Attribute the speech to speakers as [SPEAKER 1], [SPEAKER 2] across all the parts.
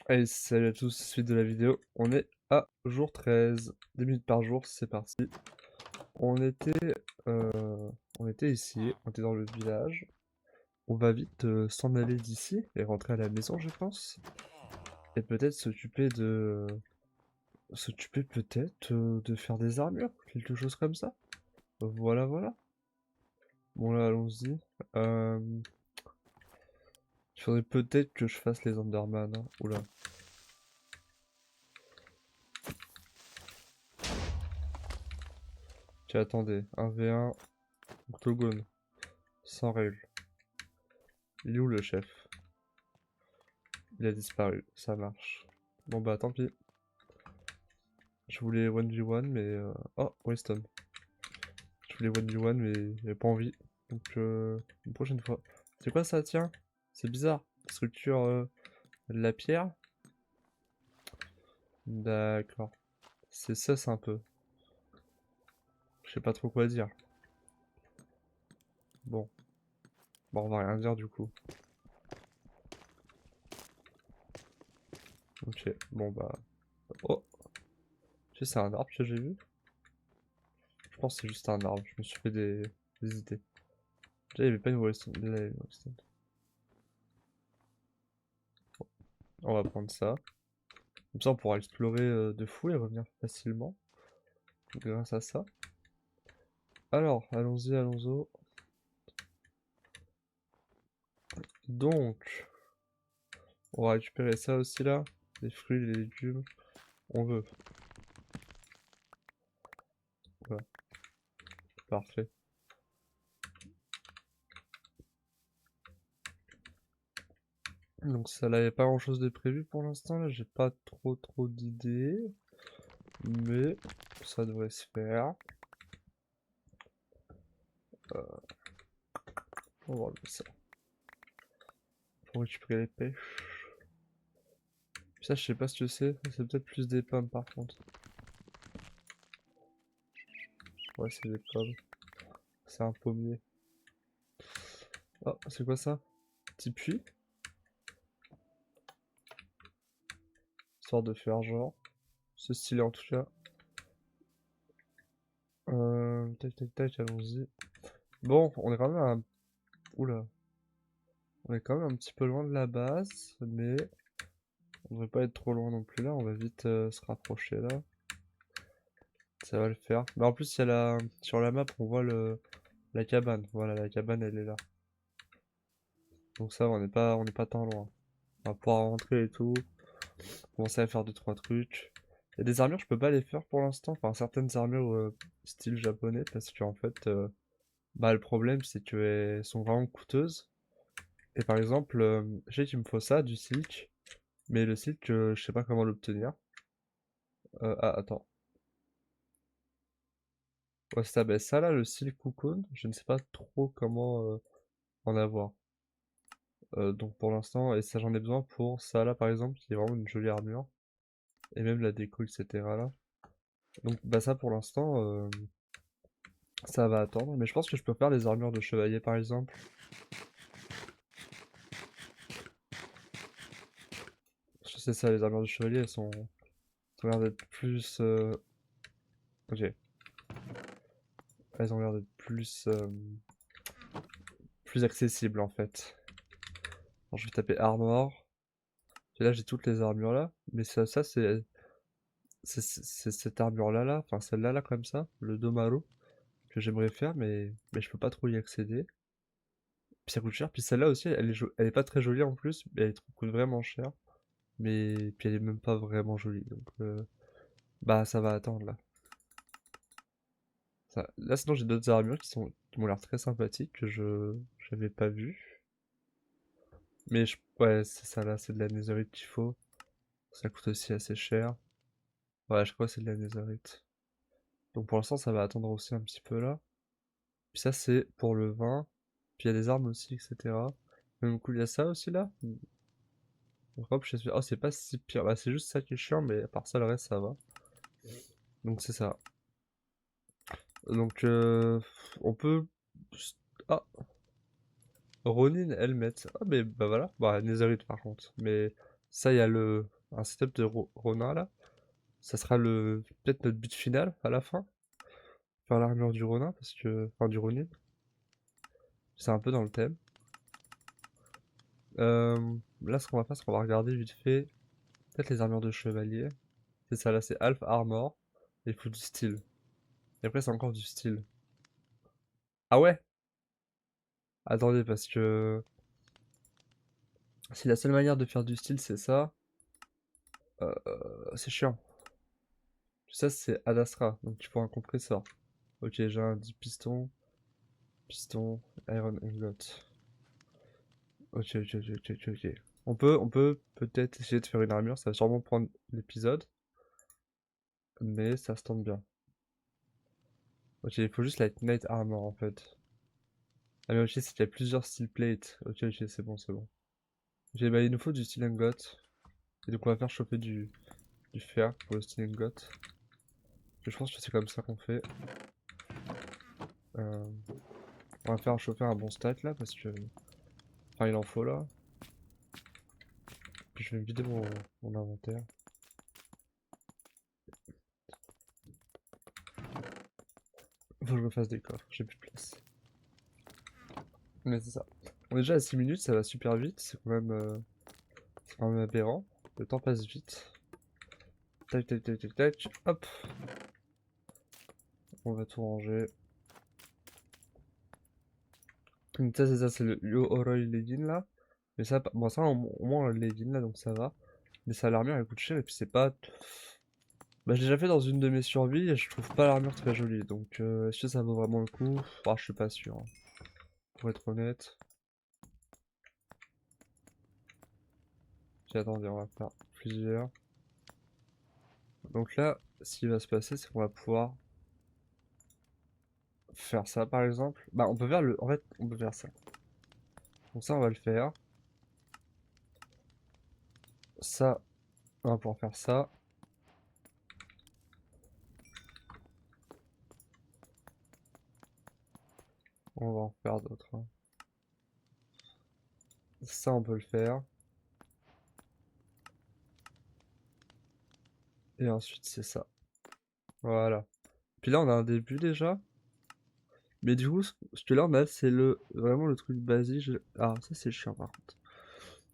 [SPEAKER 1] Allez, salut à tous, suite de la vidéo. On est à jour 13, 10 minutes par jour, c'est parti. On était, on était ici, on était dans le village. On va vite s'en aller d'ici et rentrer à la maison, je pense. Et peut-être s'occuper peut-être de faire des armures, quelque chose comme ça. Voilà, voilà. Bon là, allons-y. Euh, il faudrait peut-être que je fasse les Enderman, hein. Oula. Tiens, attendez, 1v1, octogone, sans règle. Il est où le chef? Il a disparu, ça marche. Bon bah tant pis. Je voulais 1v1 mais... Oh, Weston. Je voulais 1v1 mais j'avais pas envie. Donc une prochaine fois. C'est quoi ça, tiens? C'est bizarre. Structure de la pierre? D'accord. C'est ça un peu. Je sais pas trop quoi dire. Bon. Bon, on va rien dire du coup. Ok, bon bah... Oh! Tu sais, c'est un arbre que j'ai vu? Je pense que c'est juste un arbre. Je me suis fait des idées. Déjà, il y avait pas une Weston. Là, il y avait une Weston. On va prendre ça. Comme ça, on pourra explorer de fou et revenir facilement grâce à ça. Alors, allons-y, allons-y. Donc, on va récupérer ça aussi là. Les fruits, les légumes. On veut. Voilà, parfait. Donc ça là, y a pas grand chose de prévu pour l'instant. Là, j'ai pas trop d'idées. Mais ça devrait se faire. Euh, on va enlever ça. Pour récupérer les pêches. Ça, je sais pas ce que c'est. C'est peut-être plus des pommes par contre. Ouais, c'est des pommes. C'est un pommier. Oh, c'est quoi ça? Petit puits? Histoire de faire genre. C'est stylé en tout cas. Tac tac tac, allons-y. Bon, on est quand même un... Oula. On est quand même un petit peu loin de la base, mais on devrait pas être trop loin non plus là. On va vite se rapprocher là. Ça va le faire. Mais en plus, il y a la... sur la map, on voit la cabane. Voilà, la cabane, elle est là. Donc ça, on n'est pas tant loin. On va pouvoir rentrer et tout. Commencer à faire 2 3 trucs. Il y a des armures, je peux pas les faire pour l'instant. Enfin, certaines armures style japonais, parce qu'en fait, bah, le problème, c'est qu'elles sont vraiment coûteuses. Et par exemple, je sais qu'il me faut ça, du silk. Mais le silk, je sais pas comment l'obtenir. Ah, attends. Ouais, c'est ça, bah, ça là, le silk cocoon, je ne sais pas trop comment en avoir. Donc pour l'instant, et ça j'en ai besoin pour ça là par exemple, qui est vraiment une jolie armure. Et même la déco, etc. là. Donc bah ça pour l'instant, ça va attendre. Mais je pense que je peux faire les armures de chevalier par exemple. Parce que c'est ça, les armures de chevalier, elles ont l'air d'être plus... Ok. Elles ont l'air d'être plus accessibles en fait. Alors, je vais taper armor. Et là j'ai toutes les armures là. Mais ça c'est cette armure là là. Enfin celle-là là comme ça. Le Domaru. Que j'aimerais faire mais je peux pas trop y accéder. Puis ça coûte cher. Puis celle-là aussi elle est pas très jolie en plus. Mais elle coûte vraiment cher. Mais puis elle est même pas vraiment jolie. Donc bah ça va attendre là. Là sinon j'ai d'autres armures qui m'ont l'air très sympathiques que je j'avais pas vu. Mais ouais c'est ça là, c'est de la netherite qu'il faut. Ça coûte aussi assez cher. Ouais je crois que c'est de la netherite. Donc pour l'instant ça va attendre aussi un petit peu là. Puis ça c'est pour le vin. Puis il y a des armes aussi etc. Même coup il y a ça aussi là. Donc hop je suis... Oh c'est pas si pire. Bah c'est juste ça qui est chiant mais à part ça le reste ça va. Donc c'est ça. Donc on peut... Ah, Ronin Helmet. Ah mais bah voilà. Bah Netherite par contre. Mais Ça, il y a un setup de Ronin là. Ça sera peut-être notre but final à la fin. Faire l'armure du Ronin, parce que. Enfin, du Ronin. C'est un peu dans le thème. Là, ce qu'on va faire, c'est qu'on va regarder vite fait. Peut-être les armures de chevalier. C'est ça, là, c'est Half Armor. Et il faut du style. Et après, c'est encore du style. Ah ouais? Attendez, parce que. Si la seule manière de faire du style, c'est ça. C'est chiant. Ça, c'est Adastra. Donc, tu prends un compresseur. Ok, j'ai un 10 piston. Piston, Iron Ingot. Ok, ok, ok, ok, ok, ok. On peut peut-être essayer de faire une armure, ça va sûrement prendre l'épisode, mais ça se tente bien. Ok, il faut juste la Knight Armor en fait. Ah mais ok, c'est qu'il y a plusieurs steel plates. Ok, ok, c'est bon, c'est bon. Ok, bah il nous faut du steel ingot. Et donc on va faire chauffer du fer pour le steel ingot. Et je pense que c'est comme ça qu'on fait. Euh, on va faire chauffer un bon stack là parce que. Enfin, il en faut là. Puis je vais me vider mon inventaire. Faut que je me fasse des coffres, j'ai plus de place. Mais c'est ça. On est déjà à 6 minutes, ça va super vite, c'est quand même aberrant. Le temps passe vite. Tac, tac, tac, tac, tac, hop. On va tout ranger. Donc ça, c'est ça, c'est le Yo Oroy Legging là. Mais ça, bon, ça, au moins, le Legging là, donc ça va. Mais ça, l'armure, elle coûte cher, et puis c'est pas. Bah, j'ai déjà fait dans une de mes survies, et je trouve pas l'armure très jolie. Donc, est-ce que ça vaut vraiment le coup? Ah, je suis pas sûr, hein, pour être honnête. Puis attendez, on va faire plusieurs. Donc là, ce qui va se passer, c'est qu'on va pouvoir faire ça par exemple. Bah on peut faire en fait on peut faire ça. Donc ça on va le faire. Ça, on va pouvoir faire ça. On va en faire d'autres, hein. Ça on peut le faire. Et ensuite c'est ça. Voilà. Puis là on a un début déjà. Mais du coup, ce que là on a c'est vraiment le truc basique. Ah ça c'est chiant par contre.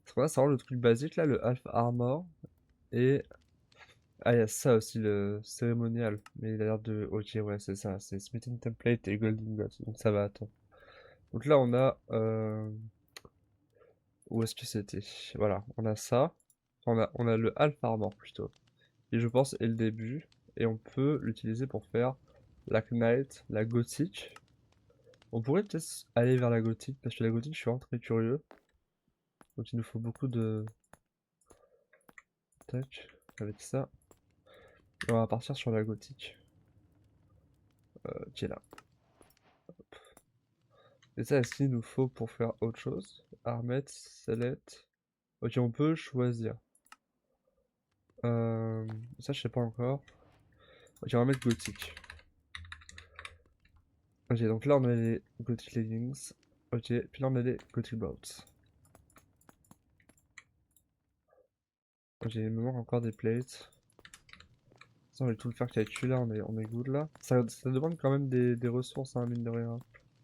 [SPEAKER 1] Parce que là c'est vraiment le truc basique là, le Half Armor. Et ah, il y a ça aussi, le cérémonial. Mais il a l'air de. Ok, ouais, c'est ça. C'est Smithing Template et Golden Gods. Donc ça va, attends. Donc là, on a. Où est-ce que c'était? Voilà, on a ça. On a le Half Armor plutôt. Et je pense est le début. Et on peut l'utiliser pour faire la Knight, la Gothic. On pourrait peut-être aller vers la Gothic, parce que la Gothic, je suis vraiment très curieux. Donc il nous faut beaucoup de. Tac, avec ça. On va partir sur la Gothic. Qui est là. Et ça, est-ce qu'il nous faut pour faire autre chose? Armet, Select. Ok, on peut choisir. Ça, je sais pas encore. Ok, on va mettre Gothic. Ok, donc là, on a les Gothic Leggings. Ok, puis là, on a les Gothic Boots. Ok, il me manque encore des plates. Ça, on va tout le faire calcul là, on est good là. Ça demande quand même des ressources, hein, mine de rien.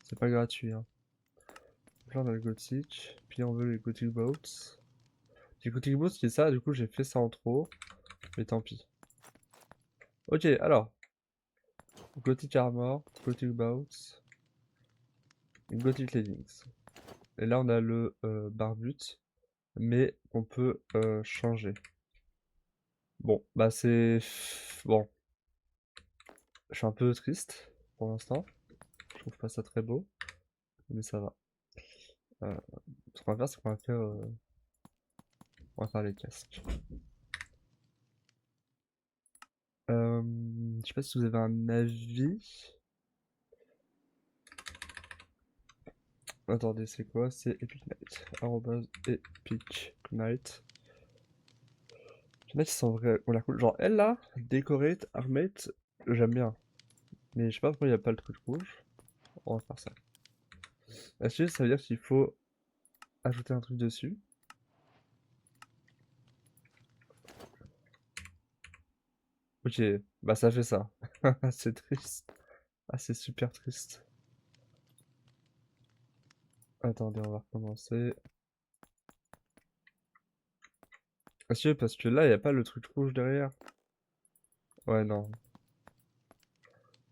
[SPEAKER 1] C'est pas gratuit, hein. Donc là, on a le Gothic. Puis on veut les Gothic Boots. Les Gothic Boots, c'est ça, du coup, j'ai fait ça en trop. Mais tant pis. Ok, alors. Gothic Armor, Gothic Boots, Gothic Leggings. Et là, on a le barbut, mais on peut changer. Bon, bah c'est. Bon, je suis un peu triste pour l'instant. Je trouve pas ça très beau, mais ça va. Ce qu'on va faire, c'est qu'on va faire les casques. Je sais pas si vous avez un avis. Attendez, c'est quoi? C'est Epic Knight. Arrobase Epic Knight. Il y en a qui sont ont l'air cool. Genre, elle là, Decorate, Armate, j'aime bien. Mais je sais pas pourquoi il n'y a pas le truc rouge. On va faire ça. Est-ce que ça veut dire qu'il faut ajouter un truc dessus? Ok, bah ça fait ça. C'est triste. Ah, c'est super triste. Attendez, on va recommencer. Ah si, parce que là, il n'y a pas le truc rouge derrière. Ouais, non.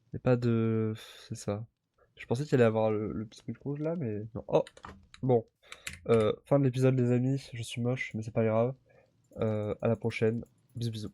[SPEAKER 1] Il n'y a pas de... C'est ça. Je pensais qu'il allait avoir le petit truc rouge là, mais non. Oh, bon. Fin de l'épisode, les amis. Je suis moche, mais c'est pas grave. À la prochaine. Bisous, bisous.